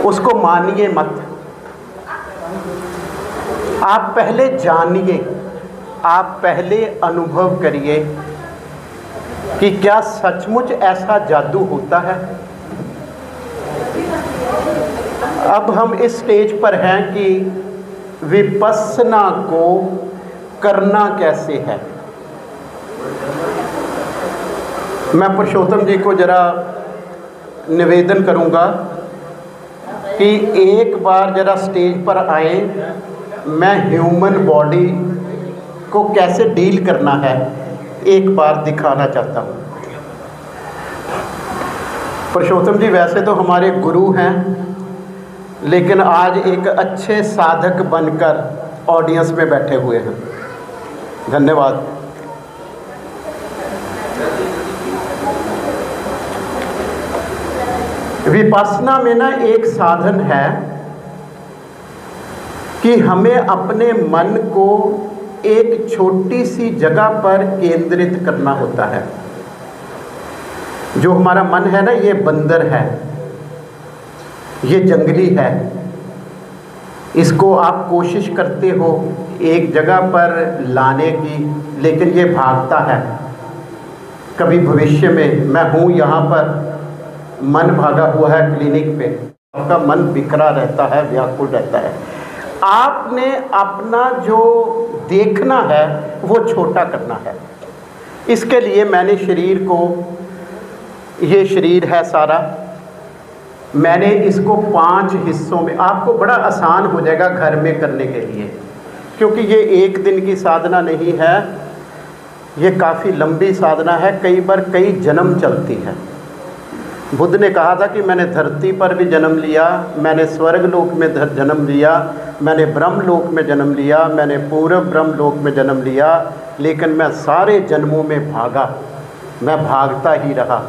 उसको मानिए मत। आप पहले जानिए, आप पहले अनुभव करिए कि क्या सचमुच ऐसा जादू होता है। अब हम इस स्टेज पर हैं कि विपस्सना को करना कैसे है। मैं पुरुषोत्तम जी को जरा निवेदन करूंगा कि एक बार जरा स्टेज पर आए, मैं ह्यूमन बॉडी को कैसे डील करना है एक बार दिखाना चाहता हूँ। पुरुषोत्तम जी वैसे तो हमारे गुरु हैं, लेकिन आज एक अच्छे साधक बनकर ऑडियंस में बैठे हुए हैं। धन्यवाद। विपस्सना में ना एक साधन है कि हमें अपने मन को एक छोटी सी जगह पर केंद्रित करना होता है। जो हमारा मन है ना, ये बंदर है, ये जंगली है। इसको आप कोशिश करते हो एक जगह पर लाने की, लेकिन ये भागता है। कभी भविष्य में मैं हूँ यहाँ पर, मन भागा हुआ है क्लिनिक पे, आपका मन बिखरा रहता है, व्याकुल रहता है। आपने अपना जो देखना है वो छोटा करना है। इसके लिए मैंने शरीर को, ये शरीर है सारा, मैंने इसको 5 हिस्सों में, आपको बड़ा आसान हो जाएगा घर में करने के लिए, क्योंकि ये एक दिन की साधना नहीं है, ये काफ़ी लंबी साधना है, कई बार कई जन्म चलती है। बुद्ध ने कहा था कि मैंने धरती पर भी जन्म लिया, मैंने स्वर्ग लोक में जन्म लिया, मैंने ब्रह्म लोक में जन्म लिया, मैंने पूर्व ब्रह्म लोक में जन्म लिया, लेकिन मैं सारे जन्मों में भागा, मैं भागता ही रहा।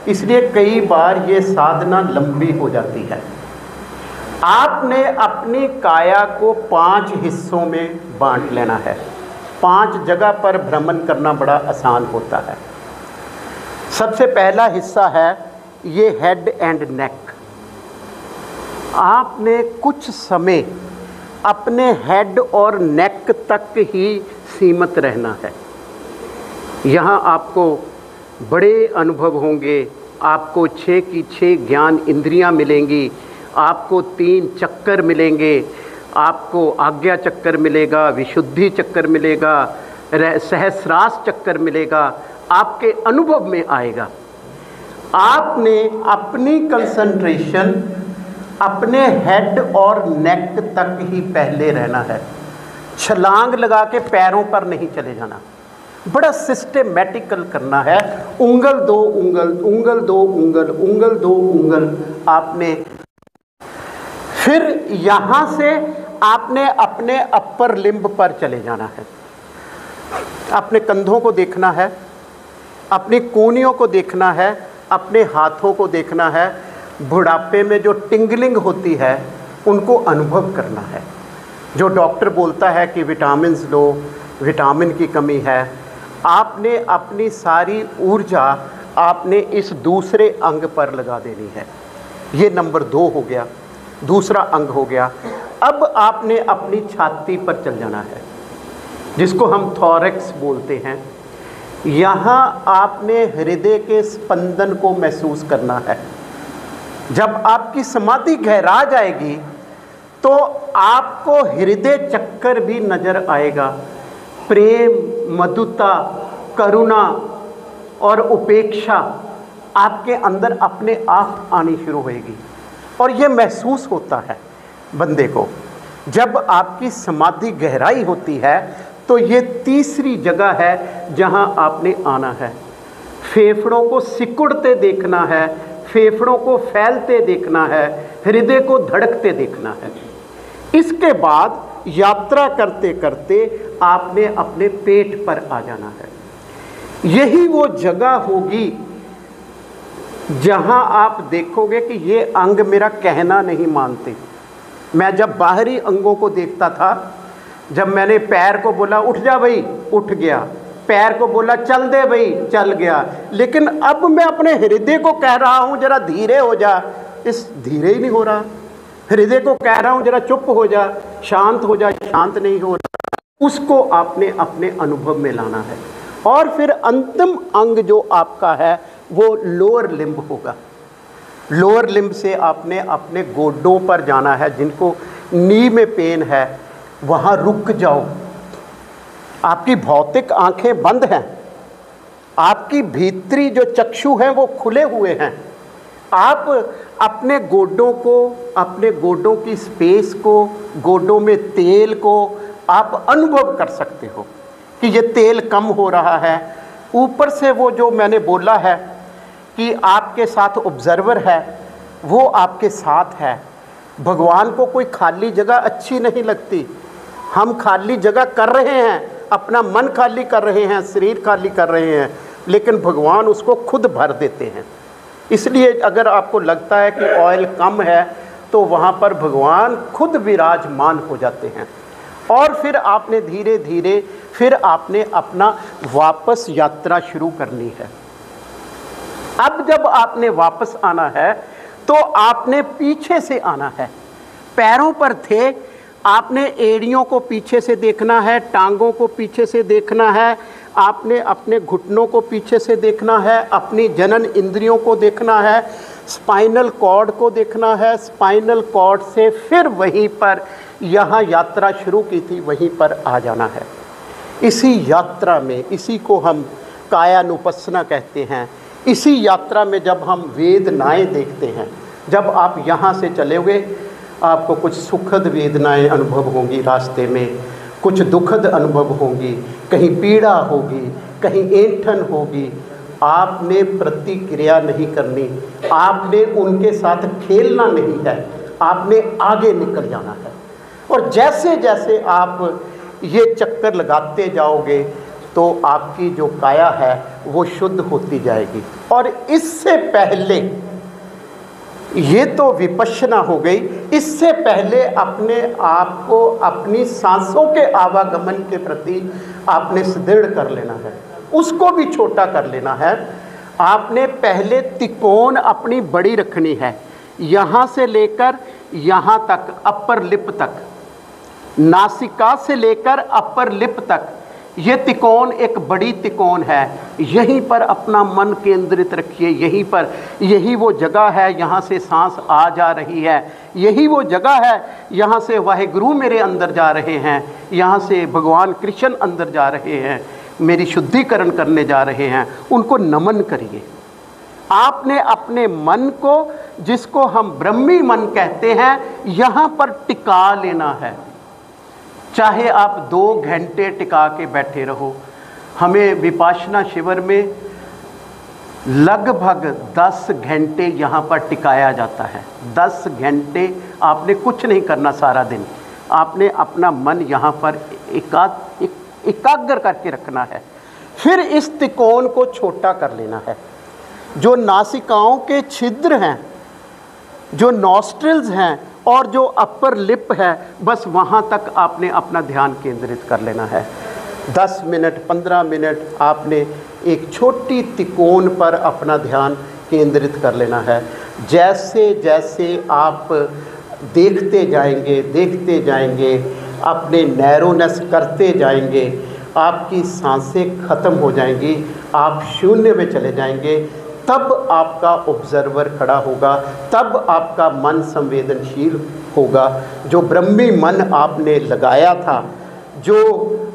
इसलिए कई बार ये साधना लंबी हो जाती है। आपने अपनी काया को 5 हिस्सों में बांट लेना है। 5 जगह पर भ्रमण करना बड़ा आसान होता है। सबसे पहला हिस्सा है ये हेड एंड नेक। आपने कुछ समय अपने हेड और नेक तक ही सीमित रहना है। यहाँ आपको बड़े अनुभव होंगे, आपको 6 की 6 ज्ञान इंद्रियाँ मिलेंगी, आपको 3 चक्कर मिलेंगे, आपको आज्ञा चक्कर मिलेगा, विशुद्धि चक्कर मिलेगा, सहस्रार चक्कर मिलेगा, आपके अनुभव में आएगा। आपने अपनी कंसंट्रेशन अपने हेड और नेक तक ही पहले रहना है। छलांग लगा के पैरों पर नहीं चले जाना, बड़ा सिस्टेमेटिकल करना है। उंगल दो उंगल, उंगल दो उंगल, उंगल दो उंगल आपने। फिर यहाँ से आपने अपने अपर लिम्ब पर चले जाना है। अपने कंधों को देखना है, अपनी कूनियों को देखना है, अपने हाथों को देखना है। बुढ़ापे में जो टिंगलिंग होती है उनको अनुभव करना है। जो डॉक्टर बोलता है कि विटामिन लो, विटामिन की कमी है, आपने अपनी सारी ऊर्जा आपने इस दूसरे अंग पर लगा देनी है। ये नंबर 2 हो गया, दूसरा अंग हो गया। अब आपने अपनी छाती पर चल जाना है, जिसको हम थॉरैक्स बोलते हैं। यहाँ आपने हृदय के स्पंदन को महसूस करना है। जब आपकी समाधि गहरा जाएगी तो आपको हृदय चक्कर भी नजर आएगा। प्रेम, मधुरता, करुणा और उपेक्षा आपके अंदर अपने आप आनी शुरू होएगी। और ये महसूस होता है बंदे को। जब आपकी समाधि गहराई होती है तो ये तीसरी जगह है जहां आपने आना है। फेफड़ों को सिकुड़ते देखना है, फेफड़ों को फैलते देखना है, हृदय को धड़कते देखना है। इसके बाद यात्रा करते करते आपने अपने पेट पर आ जाना है। यही वो जगह होगी जहां आप देखोगे कि ये अंग मेरा कहना नहीं मानते। मैं जब बाहरी अंगों को देखता था, जब मैंने पैर को बोला उठ जा भाई, उठ गया, पैर को बोला चल दे भाई, चल गया। लेकिन अब मैं अपने हृदय को कह रहा हूं जरा धीरे हो जा, इस धीरे ही नहीं हो रहा। हृदय को कह रहा हूँ जरा चुप हो जा, शांत हो जा, शांत नहीं हो रहा, उसको आपने अपने अनुभव में लाना है। और फिर अंतिम अंग जो आपका है वो लोअर लिम्ब होगा। लोअर लिम्ब से आपने अपने गोडों पर जाना है। जिनको नी में पेन है वहाँ रुक जाओ। आपकी भौतिक आंखें बंद हैं, आपकी भीतरी जो चक्षु हैं वो खुले हुए हैं। आप अपने गोडों को, अपने गोडों की स्पेस को, गोडों में तेल को आप अनुभव कर सकते हो कि ये तेल कम हो रहा है। ऊपर से वो जो मैंने बोला है कि आपके साथ ऑब्जर्वर है, वो आपके साथ है। भगवान को कोई खाली जगह अच्छी नहीं लगती। हम खाली जगह कर रहे हैं, अपना मन खाली कर रहे हैं, शरीर खाली कर रहे हैं, लेकिन भगवान उसको खुद भर देते हैं। इसलिए अगर आपको लगता है कि ऑयल कम है तो वहाँ पर भगवान खुद विराजमान हो जाते हैं। और फिर आपने धीरे धीरे फिर आपने अपना वापस यात्रा शुरू करनी है। अब जब आपने वापस आना है तो आपने पीछे से आना है। पैरों पर थे, आपने एड़ियों को पीछे से देखना है, टांगों को पीछे से देखना है, आपने अपने घुटनों को पीछे से देखना है, अपनी जनन इंद्रियों को देखना है, स्पाइनल कॉर्ड को देखना है। स्पाइनल कॉर्ड से फिर वहीं पर यहाँ यात्रा शुरू की थी वहीं पर आ जाना है। इसी यात्रा में, इसी को हम कायानुपस्सना कहते हैं, इसी यात्रा में जब हम वेदनाएं देखते हैं, जब आप यहाँ से चलोगे आपको कुछ सुखद वेदनाएं अनुभव होंगी, रास्ते में कुछ दुखद अनुभव होंगी, कहीं पीड़ा होगी, कहीं ऐंठन होगी। आपने प्रतिक्रिया नहीं करनी, आपने उनके साथ खेलना नहीं है, आपने आगे निकल जाना है। और जैसे जैसे आप ये चक्कर लगाते जाओगे तो आपकी जो काया है वो शुद्ध होती जाएगी। और इससे पहले, ये तो विपश्यना हो गई, इससे पहले अपने आप को अपनी सांसों के आवागमन के प्रति आपने सुदृढ़ कर लेना है, उसको भी छोटा कर लेना है। आपने पहले तिकोन अपनी बड़ी रखनी है, यहाँ से लेकर यहाँ तक, अपर लिप तक, नासिका से लेकर अपर लिप तक, ये तिकोन एक बड़ी तिकोन है। यहीं पर अपना मन केंद्रित रखिए, यहीं पर, यही वो जगह है यहाँ से सांस आ जा रही है, यही वो जगह है यहाँ से वाहेगुरु मेरे अंदर जा रहे हैं, यहाँ से भगवान कृष्ण अंदर जा रहे हैं, मेरी शुद्धिकरण करने जा रहे हैं। उनको नमन करिए। आपने अपने मन को, जिसको हम ब्रह्मी मन कहते हैं, यहाँ पर टिका लेना है। चाहे आप 2 घंटे टिका के बैठे रहो। हमें विपासना शिविर में लगभग 10 घंटे यहाँ पर टिकाया जाता है। 10 घंटे आपने कुछ नहीं करना सारा दिन, आपने अपना मन यहाँ पर एकाग्र करके रखना है। फिर इस त्रिकोण को छोटा कर लेना है। जो नासिकाओं के छिद्र हैं, जो नॉस्ट्रिल्स हैं और जो अपर लिप है, बस वहाँ तक आपने अपना ध्यान केंद्रित कर लेना है। 10 मिनट 15 मिनट आपने एक छोटी त्रिकोण पर अपना ध्यान केंद्रित कर लेना है। जैसे जैसे आप देखते जाएंगे, अपने नैरोनेस करते जाएंगे, आपकी सांसें खत्म हो जाएंगी, आप शून्य में चले जाएंगे। तब आपका ऑब्जर्वर खड़ा होगा, तब आपका मन संवेदनशील होगा। जो ब्रह्मी मन आपने लगाया था, जो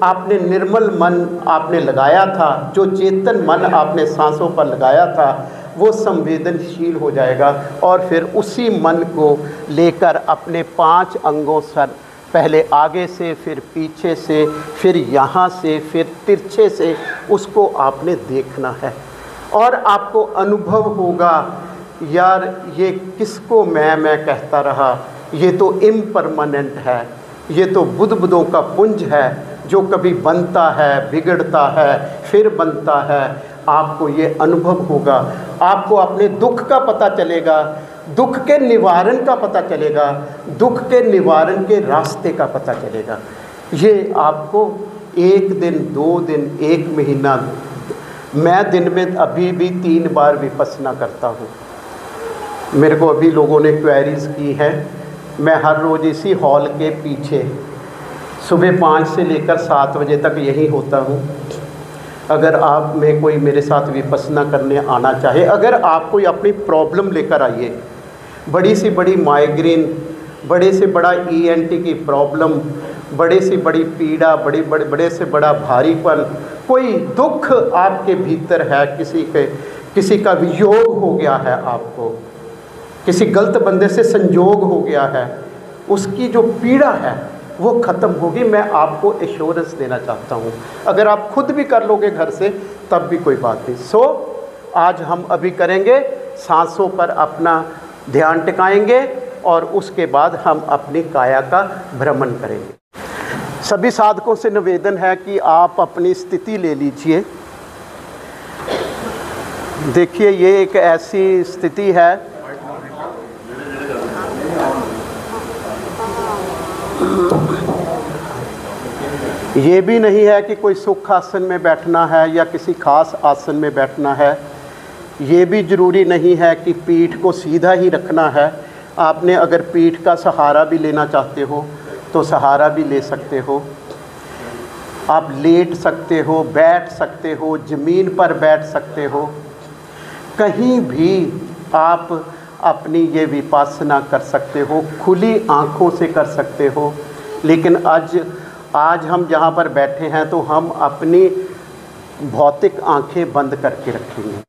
आपने निर्मल मन आपने लगाया था, जो चेतन मन आपने सांसों पर लगाया था, वो संवेदनशील हो जाएगा। और फिर उसी मन को लेकर अपने 5 अंगों सर, पहले आगे से, फिर पीछे से, फिर यहाँ से, फिर तिरछे से, उसको आपने देखना है। और आपको अनुभव होगा, यार ये किसको मैं कहता रहा, ये तो इम्परमानेंट है, ये तो बुद्बुदों का पुंज है जो कभी बनता है, बिगड़ता है, फिर बनता है। आपको ये अनुभव होगा, आपको अपने दुख का पता चलेगा, दुख के निवारण का पता चलेगा, दुख के निवारण के रास्ते का पता चलेगा। ये आपको 1 दिन, 2 दिन, 1 महीना, मैं दिन में अभी भी 3 बार विपस्सना करता हूँ। मेरे को अभी लोगों ने क्वेरीज़ की है मैं हर रोज़ इसी हॉल के पीछे सुबह 5 से लेकर 7 बजे तक यहीं होता हूँ। अगर आप में कोई मेरे साथ विपස්සना करने आना चाहे, अगर आप कोई अपनी प्रॉब्लम लेकर आइए, बड़ी से बड़ी माइग्रेन, बड़े से बड़ा ENT की प्रॉब्लम, बड़े से बड़ी पीड़ा, बड़े से बड़ा भारीपन, कोई दुख आपके भीतर है, किसी का वियोग हो गया है, आपको किसी गलत बंदे से संयोग हो गया है, उसकी जो पीड़ा है वो ख़त्म होगी। मैं आपको एश्योरेंस देना चाहता हूँ। अगर आप खुद भी कर लोगे घर से तब भी कोई बात नहीं। सो आज हम अभी करेंगे, सांसों पर अपना ध्यान टिकाएंगे और उसके बाद हम अपनी काया का भ्रमण करेंगे। सभी साधकों से निवेदन है कि आप अपनी स्थिति ले लीजिए। देखिए, ये एक ऐसी स्थिति है, ये भी नहीं है कि कोई सुख आसन में बैठना है या किसी खास आसन में बैठना है। ये भी ज़रूरी नहीं है कि पीठ को सीधा ही रखना है। आपने अगर पीठ का सहारा भी लेना चाहते हो तो सहारा भी ले सकते हो। आप लेट सकते हो, बैठ सकते हो, ज़मीन पर बैठ सकते हो, कहीं भी आप अपनी ये विपස්සना कर सकते हो, खुली आँखों से कर सकते हो। लेकिन आज हम जहाँ पर बैठे हैं तो हम अपनी भौतिक आँखें बंद करके रखेंगे।